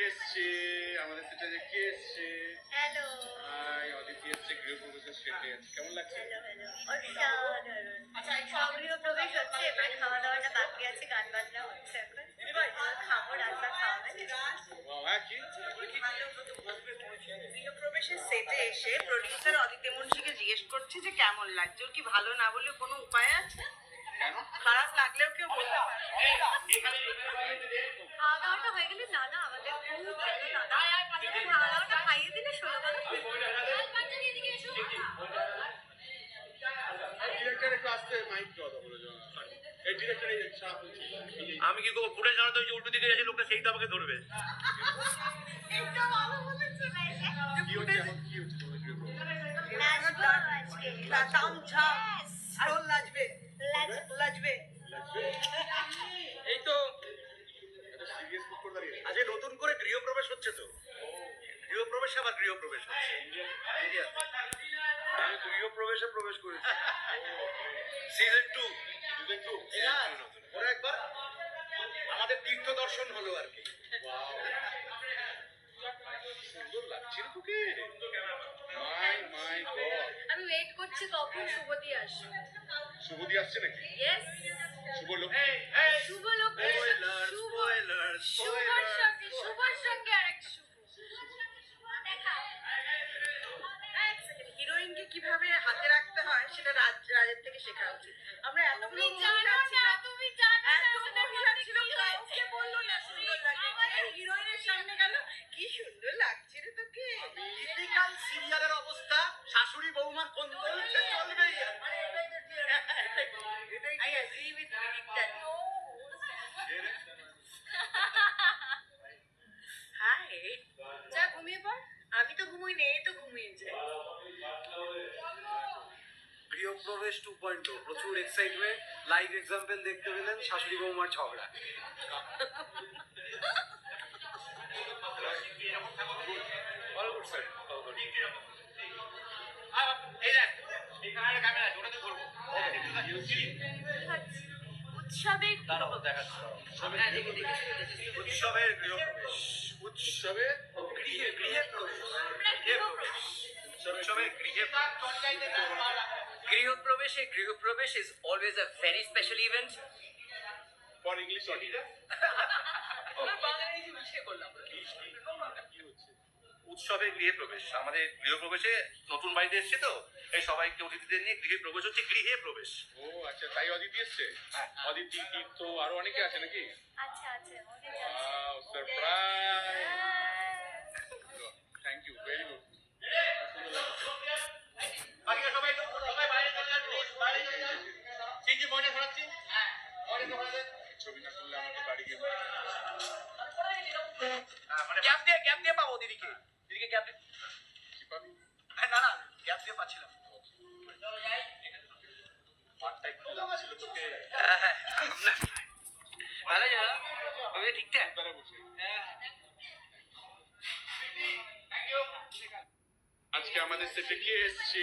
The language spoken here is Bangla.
এসছে আমাদের সেটা যে কে এসছে? হ্যালো। হাই, অদিতি এসছে গৃহপ্রবেশের সেটে। কেমন লাগছে? অসাধারণ। আচ্ছা, গৃহ প্রবেশ হচ্ছে, এবার খাওয়া দাওয়াটা বাকি আছে, গান বাজনা হচ্ছে এখন। খাবো, রাস্তা খাওয়াবে। হ্যাঁ, কি গৃহপ্রবেশের সেটে এসে প্রডিউসার অদিতি মুন্সিকে জিজ্ঞেস করছে যে কেমন লাগছে, ওর কি ভালো না বলে কোনো উপায় আছে? কেন? খারাপ লাগলেও কেউ বলতে পারে। খাওয়া দাওয়াটা হয়ে গেলে নানা আমাদের খুব ভালো নানা। খাওয়া দাওয়াটা খাইয়ে দিলে 16 বেলা ডিরেক্টর একটু আসতে মাইক কথা বলে যাও। এই ডিরেক্টর এই চাপ হচ্ছে। আমি কি করবো? ফুটে জানাতে ওই যে উল্টো দিকে যাচ্ছে লোকটা, সেই তো আমাকে ধরবে। এটা ভালো বলেছে ভাই। কি হচ্ছে এখন? কি হচ্ছে তোমাদের গৃহপ্রবেশ? নাচবো আজকে। তাম ঝাম আর ও লাজবে নাচবো। লাজবে। এই তো এটা সিরিয়াস বুক করে দাঁড়িয়ে আজকে নতুন করে গৃহপ্রবেশ হচ্ছে তো। গৃহপ্রবেশ আবার গৃহপ্রবেশ হচ্ছে। আমি গৃহপ্রবেশে প্রবেশ করেছি। সিজন 2 ওরা একবার আমাদের তীর্থ দর্শন হলো আর কি। সুন্দর লাগছে না তোকে? মাই গড। আমি ওয়েট করছি কখন শুভদি আসবে। শুভদি আসছে নাকি? ইয়েস। শুভ লোক। শুভ লক্ষ্মী। স্পয়লার শুভর সঙ্গে আরেক শুভ। হিরোইনকে কিভাবে হাতে রাখতে হয় সেটা রাজের থেকে শেখা উচিত। আমরা এতগুলো তুমি জানো না, তুমি জানো না এত আমাদের মহিলা মধ্যে ছিল, কি কাউকে হয়েছে। বললো না সুন্দর লাগে। এই হিরোইনের সামনে গেল, কি সুন্দর লাগছে রে তোকে। টিপিক্যাল সিরিয়ালের অবস্থা। শাশুড়ি বৌমার কোন বলছে চলবেই। I agree with Vineet. হাই, যা ঘুমিয়ে পড়। আমি তো ঘুমোই নেই, এই তো ঘুমিয়েছে। গৃহপ্রবেশ 2.0 প্রচুর এক্সাইটমেন্ট। লাইভ এক্সাম্পল দেখতে পেলেন শাশুড়ি বৌমার ঝগড়া। এই দেখ, এখানে ক্যামেরা আছে, ওটাতে করবো। উৎসবে দাঁড়াও, দেখাচ্ছি। উৎসবের গৃহপ্রবেশ। উৎসবে গৃহে প্রবেশ। উৎসবের গৃহে Grihopravesh is always a very special event. For English audience. বাঙালি জিনিসে করলাম। কি হচ্ছে? উৎসবে গৃহে প্রবেশ। আমাদের গৃহপ্রবেশে নতুন বাড়িতে এসছে তো, এই সবাইকে অতিথিদের নিয়ে গৃহে প্রবেশ হচ্ছে। গৃহে প্রবেশ। ও আচ্ছা, তাই অদিতি এসছে? অদিতি, তীর্থ আরো অনেকে আছে নাকি? আচ্ছা আছে ওদের wow, surprise. Thank you, very good. বাকিরা সবাই বাইরে চলে যান, বাইরে চলে যান। কি মজা করাচ্ছি? মজা করাচ্ছি। ছবি না তুললে আমাকে বাড়ি গিয়ে গ্যাপ দিয়ে পাবো দিদিকে। দিদিকে গ্যাপ দিয়ে, কি পাবি? না গ্যাপ দিয়ে পাচ্ছিলাম। মাঠটা একটু লাগছিল তোকে। ভালো যাও, ওকে ঠিকঠাক। তারা বসে। আজকে আমাদের সেটে কে এসছে?